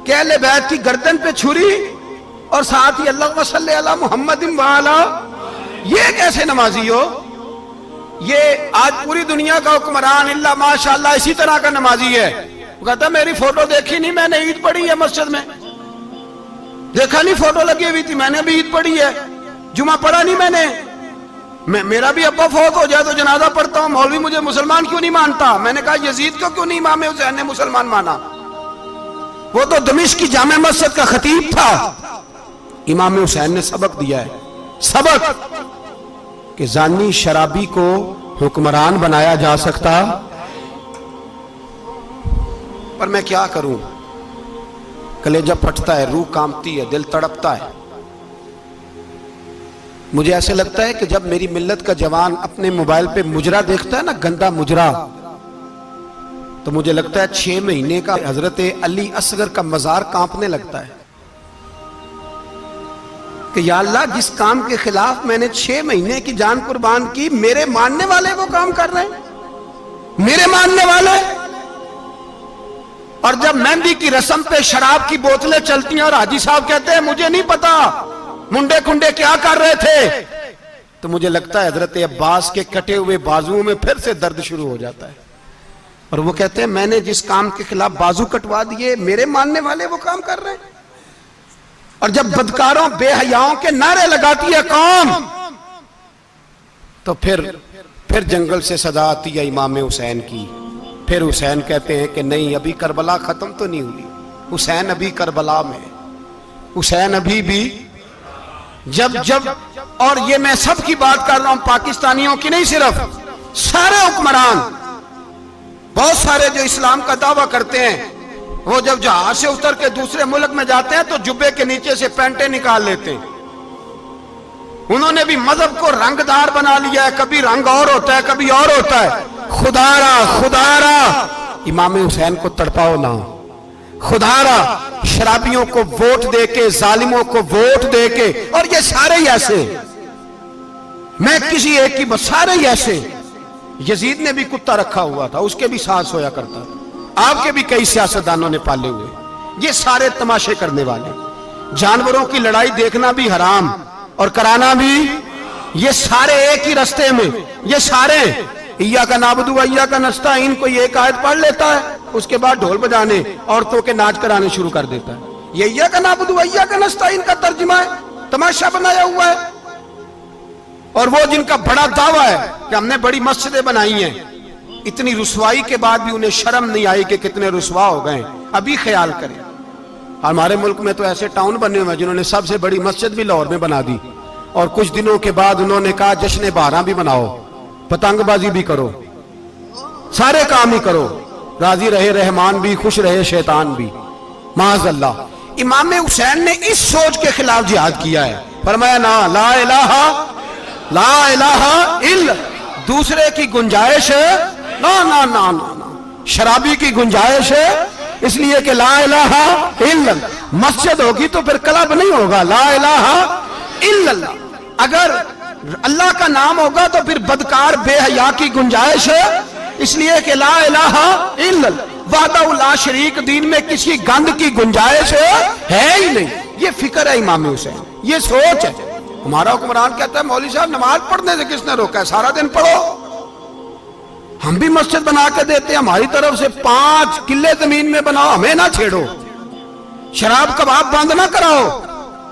A: کہ اہل بیت کی گردن پہ چھری اور ساتھ ہی اللہم صلی علی محمد وعلی؟ یہ کیسے نمازی ہو؟ یہ آج پوری دنیا کا حکمران اللہ ماشاءاللہ اسی طرح کا نمازی ہے. وہ کہتا ہے میری فوٹو دیکھی نہیں، میں نے عید پڑھی ہے مسجد میں، دیکھا نہیں فوٹو لگی ہوئی تھی، میں نے بھی عید پڑھی ہے، جمعہ پڑھا نہیں میں نے. میرا بھی ابا فوت ہو جائے تو جنازہ پڑھتا ہوں، مولوی مجھے مسلمان کیوں نہیں مانتا؟ میں نے کہا یزید کو کیوں نہیں امام حسین نے مسلمان مانا؟ وہ تو دمشق کی جامع مسجد کا خطیب تھا. امام حسین نے سبق دیا ہے، سبق کہ زانی شرابی کو حکمران بنایا جا سکتا. پر میں کیا کروں، کلیجہ پھٹتا ہے، روح کانپتی ہے، دل تڑپتا ہے. مجھے ایسے لگتا ہے کہ جب میری ملت کا جوان اپنے موبائل پہ مجرا دیکھتا ہے نا، گندا مجرا، تو مجھے لگتا ہے 6 مہینے کا حضرت علی اصغر کا مزار کانپنے لگتا ہے کہ یا اللہ جس کام کے خلاف میں نے 6 مہینے کی جان قربان کی، میرے ماننے والے وہ کام کر رہے ہیں، میرے ماننے والے. اور جب مہندی کی رسم پہ شراب کی بوتلیں چلتی ہیں اور حاجی صاحب کہتے ہیں مجھے نہیں پتا منڈے کنڈے کیا کر رہے تھے، تو مجھے لگتا ہے حضرت عباس کے کٹے ہوئے بازوؤں میں پھر سے درد شروع ہو جاتا ہے. اور وہ کہتے ہیں میں نے جس کام کے خلاف بازو کٹوا دیے، میرے ماننے والے وہ کام کر رہے ہیں. اور جب بدکاروں بے حیاؤں کے نعرے لگاتی ہے قوم، تو تو پھر جنگل سے صدا آتی ہے امام حسین کی. پھر حسین کہتے ہیں کہ نہیں، ابھی کربلا ختم تو نہیں ہوئی، حسین ابھی کربلا میں، حسین ابھی بھی جب اور یہ میں سب کی بات کر رہا ہوں، پاکستانیوں کی نہیں، صرف سارے حکمران، بہت سارے جو اسلام کا دعویٰ کرتے ہیں، وہ جب جہاز سے اتر کے دوسرے ملک میں جاتے ہیں تو جبے کے نیچے سے پینٹیں نکال لیتے ہیں. انہوں نے بھی مذہب کو رنگ دار بنا لیا ہے، کبھی رنگ اور ہوتا ہے کبھی اور ہوتا ہے. خدا را امام حسین کو تڑپاؤ نہ، خدا را شرابیوں کو ووٹ دے کے، ظالموں کو ووٹ دے کے، اور یہ سارے ہی ایسے، میں کسی ایک کی بس، سارے ہی ایسے. یزید نے بھی کتا رکھا ہوا تھا، اس کے بھی ساتھ سویا کرتا تھا، آپ کے بھی کئی سیاستدانوں نے پالے ہوئے. یہ سارے تماشے کرنے والے، جانوروں کی لڑائی دیکھنا بھی حرام اور کرانا بھی، یہ سارے ایک ہی رستے میں، یہ سارے ایاک نعبد و ایاک نستعین، کوئی ایک آیت پڑھ لیتا ہے، اس کے بعد ڈھول بجانے، عورتوں کے ناچ کرانے شروع کر دیتا ہے. یہ ایاک نعبد و ایاک نستعین کا ترجمہ ہے، تماشا بنایا ہوا ہے. اور وہ جن کا بڑا دعویٰ ہے کہ ہم نے بڑی مسجدیں بنائی ہیں، اتنی رسوائی کے بعد بھی انہیں شرم نہیں آئی کہ کتنے رسوا ہو گئے. ابھی خیال کریں، ہمارے ملک میں تو ایسے ٹاؤن بنے ہوئے جنہوں نے سب سے بڑی مسجد بھی لاہور میں بنا دی، اور کچھ دنوں کے بعد انہوں نے کہا جشن بہاراں بھی بناؤ، پتنگ بازی بھی کرو، سارے کام ہی کرو، راضی رہے رحمان بھی، خوش رہے شیطان بھی. معاذ اللہ. امام حسین نے اس سوچ کے خلاف جہاد کیا ہے، فرمایا نا لا الہ الا، دوسرے کی گنجائش ہے نا، شرابی کی گنجائش ہے، اس لیے کہ لا الہ الا، مسجد ہوگی تو پھر کلب نہیں ہوگا، لا الہ الا اللہ. اگر اللہ کا نام ہوگا تو پھر بدکار بے حیا کی گنجائش ہے، اس لیے کہ لا الہ الا اللہ، وحدہ لا شریک، دین میں کسی گند کی گنجائش ہے ہی نہیں. یہ فکر ہے امام حسین، یہ سوچ ہے. ہمارا حکمران کہتا ہے مولوی صاحب نماز پڑھنے سے کس نے روکا ہے، سارا دن پڑھو. ہم بھی مسجد بنا کے دیتے ہیں، ہماری طرف سے 5 کلے زمین میں بناؤ، ہمیں نہ چھیڑو. شراب کباب بند نہ کراؤ.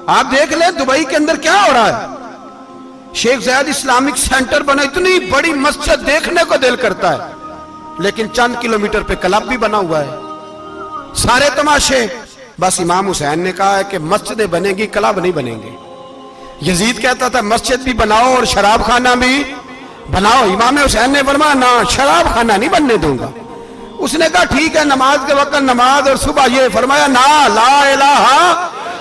A: آپ دیکھ لیں دبئی کے اندر کیا ہو رہا ہے، شیخ زید اسلامک سینٹر بنا، اتنی بڑی مسجد دیکھنے کو دل کرتا ہے، لیکن چند کلومیٹر پہ کلب بھی بنا ہوا ہے، سارے تماشے. بس امام حسین نے کہا ہے کہ مسجدیں بنیں گی، کلب نہیں بنیں گے. یزید کہتا تھا مسجد بھی بناؤ اور شراب خانہ بھی بناؤ. امام حسین نے فرمایا نہ، شراب خانہ نہیں بننے دوں گا. اس نے کہا ٹھیک ہے، نماز کے وقت نماز اور صبح یہ. فرمایا نا لا الہ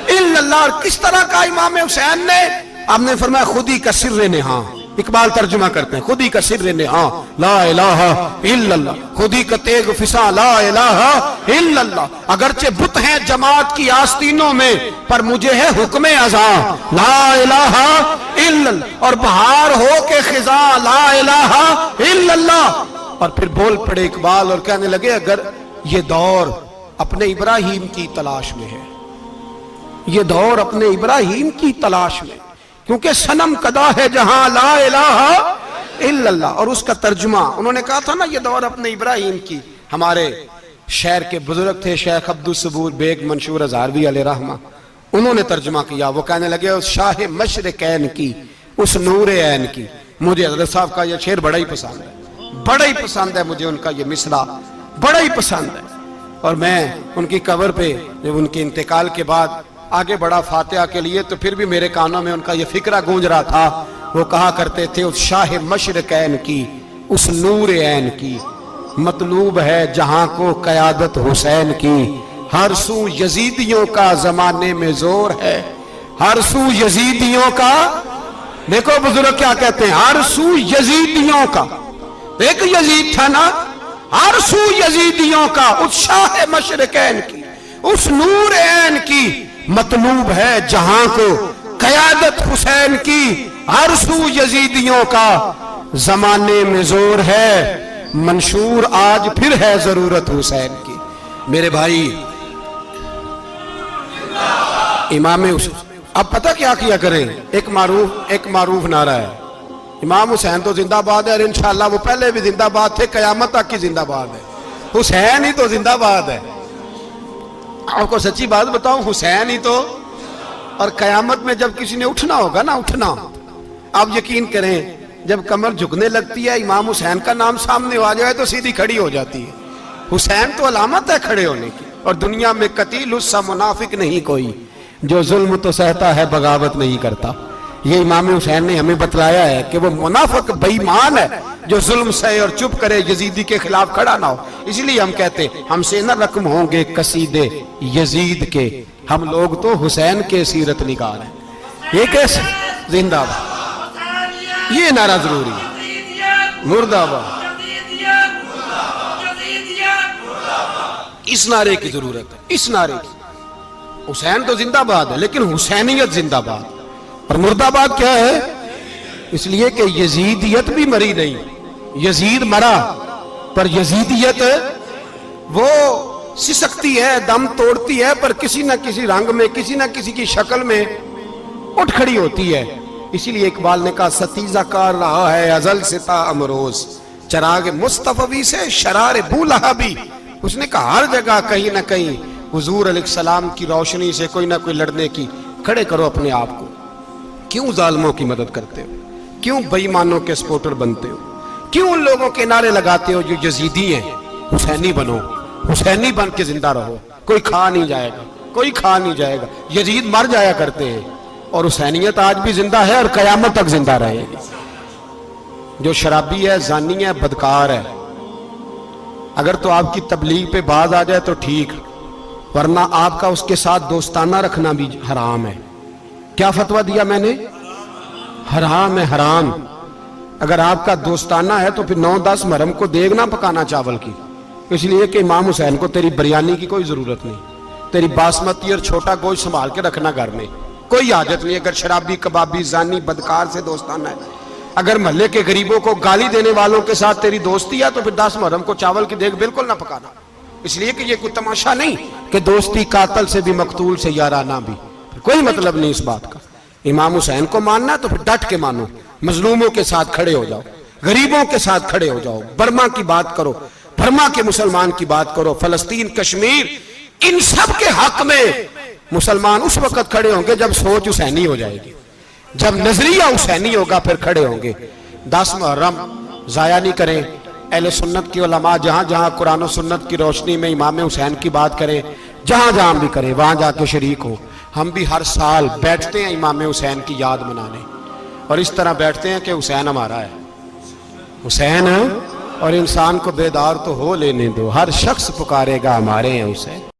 A: الا اللہ. اور کس طرح کا امام حسین نے، آپ نے فرمایا خودی کا سر نہاں. اقبال ترجمہ کرتے ہیں خودی کا سر نہاں لا الہ الا اللہ، خودی کا تیغ فساں لا الہ الا اللہ. اگرچہ بت ہیں جماعت کی آستینوں میں، پر مجھے ہے حکم ازاں لا الہ الا اللہ. اور بہار ہو کے خزاں لا الہ الا اللہ. اور پھر بول پڑے اقبال اور کہنے لگے اگر یہ دور اپنے ابراہیم کی تلاش میں ہے، یہ دور اپنے ابراہیم کی تلاش میں، کیونکہ صنم کدا ہے جہاں لا الہ الا اللہ. اور اس کا ترجمہ انہوں نے کہا تھا نا یہ دور اپنے ابراہیم کی. ہمارے شہر کے بزرگ تھے شیخ عبدالصبور بیگ منشور ہزاروی علیہ رحمہ، انہوں نے ترجمہ کیا. وہ کہنے لگے اس شاہ مشرقین کی، اس نور عین کی. مجھے حضرت صاحب کا یہ شعر بڑا ہی پسند ہے، بڑا ہی پسند ہے مجھے ان کا یہ مصرع بڑا ہی پسند ہے. اور میں ان کی قبر پہ جب ان کے انتقال کے بعد آگے بڑھا فاتحہ کے لیے تو پھر بھی میرے کانوں میں ان کا یہ فکرہ گونج رہا تھا. وہ کہا کرتے تھے اس شاہ مشرقین کی، اس نور عین کی، مطلوب ہے جہاں کو قیادت حسین کی. ہر سو یزیدیوں کا زمانے میں زور ہے، ہر سو یزیدیوں کا. دیکھو بزرگ کیا کہتے ہیں، ہر سو یزیدیوں کا. ایک یزید تھا نا، ہر سو یزیدیوں کا، اس شاہ مشرقین کی، اس نور عین کی، مطلوب ہے جہاں کو قیادت حسین کی. ہر سو یزیدیوں کا زمانے میں زور ہے، منشور آج پھر ہے ضرورت حسین کی. میرے بھائی امام حسین، اب پتہ کیا کیا کریں، ایک معروف نعرہ ہے، امام حسین تو زندہ باد ہے، اور انشاءاللہ وہ پہلے بھی زندہ باد تھے، قیامت تک کی زندہ باد ہے. حسین ہی تو زندہ باد ہے. آپ کو سچی بات بتاؤں، حسین ہی تو. اور قیامت میں جب کسی نے اٹھنا ہوگا نا، اٹھنا، آپ یقین کریں جب کمر جھکنے لگتی ہے امام حسین کا نام سامنے آ جائے تو سیدھی کھڑی ہو جاتی ہے. حسین تو علامت ہے کھڑے ہونے کی. اور دنیا میں قتیل اس سا منافق نہیں کوئی جو ظلم تو سہتا ہے بغاوت نہیں کرتا. یہ امام حسین نے ہمیں بتلایا ہے کہ وہ منافق بے ایمان ہے جو ظلم سہے اور چپ کرے, یزیدی کے خلاف کھڑا نہ ہو. اس لیے ہم کہتے ہم سے نہ رقم ہوں گے قصیدے یزید کے, ہم لوگ تو حسین کے سیرت نگار ہیں. یہ کیسے زندہ باد, یہ نعرہ ضروری ہے. مرد آباد, اس نعرے کی ضرورت ہے, اس نعرے کی. حسین تو زندہ باد ہے لیکن حسینیت زندہ باد. اور مرد آباد کیا ہے؟ اس لیے کہ یزیدیت بھی مری نہیں, یزید مرا پر یزیدیت وہ سسکتی ہے, دم توڑتی ہے, پر کسی نہ کسی رنگ میں, کسی نہ کسی کی شکل میں اٹھ کھڑی ہوتی ہے. اسی لیے اقبال نے کہا ستیزہ کار رہا ہے ازل سے تا امروز, چراغ مصطفی سے شرار بولہبی. اس نے کہا ہر جگہ کہیں نہ کہیں حضور علیہ السلام کی روشنی سے کوئی نہ کوئی لڑنے کی. کھڑے کرو اپنے آپ کو. کیوں ظالموں کی مدد کرتے ہو؟ کیوں بے ایمانوں کے سپورٹر بنتے ہو؟ کیوں ان لوگوں کے نعرے لگاتے ہو جو یزیدی ہیں؟ حسینی بنو, حسینی بن کے زندہ رہو. کوئی کھا نہیں جائے گا, کوئی کھا نہیں جائے گا. یزید مر جایا کرتے ہیں اور حسینیت آج بھی زندہ ہے اور قیامت تک زندہ رہے گی. جو شرابی ہے, زانی ہے, بدکار ہے, اگر تو آپ کی تبلیغ پہ باز آ جائے تو ٹھیک, ورنہ آپ کا اس کے ساتھ دوستانہ رکھنا بھی حرام ہے. کیا فتویٰ دیا میں نے؟ حرام ہے, حرام. اگر آپ کا دوستانہ ہے تو پھر 9-10 محرم کو دیگ نہ پکانا چاول کی, اس لیے کہ امام حسین کو تیری بریانی کی کوئی ضرورت نہیں. تیری باسمتی اور چھوٹا گوشت سنبھال کے رکھنا گھر میں, کوئی حاجت نہیں. اگر شرابی, کبابی, زانی, بدکار سے دوستانہ ہے, اگر محلے کے غریبوں کو گالی دینے والوں کے ساتھ تیری دوستی ہے تو پھر 10 محرم کو چاول کی دیگ بالکل نہ پکانا. اس لیے کہ یہ کوئی تماشا نہیں کہ دوستی قاتل سے بھی مقتول سے یارانہ بھی, کوئی مطلب نہیں اس بات کا. امام حسین کو ماننا ہے تو پھر ڈٹ کے مانو, مظلوموں کے ساتھ کھڑے ہو جاؤ, غریبوں کے ساتھ کھڑے ہو جاؤ, برما کی بات کرو, برما کے مسلمان کی بات کرو, فلسطین, کشمیر, ان سب کے حق میں مسلمان اس وقت کھڑے ہوں گے جب سوچ حسینی ہو جائے گی, جب نظریہ حسینی ہوگا پھر کھڑے ہوں گے. 10 محرم ضائع نہیں کریں. اہل سنت کی علماء جہاں جہاں قرآن و سنت کی روشنی میں امام حسین کی بات کریں, جہاں جہاں بھی کریں, وہاں جا کے شریک ہوں. ہم بھی ہر سال بیٹھتے ہیں امام حسین کی یاد منانے, اور اس طرح بیٹھتے ہیں کہ حسین ہمارا ہے, حسین ہے, اور انسان کو بیدار تو ہو لینے دو, ہر شخص پکارے گا ہمارے ہیں حسین.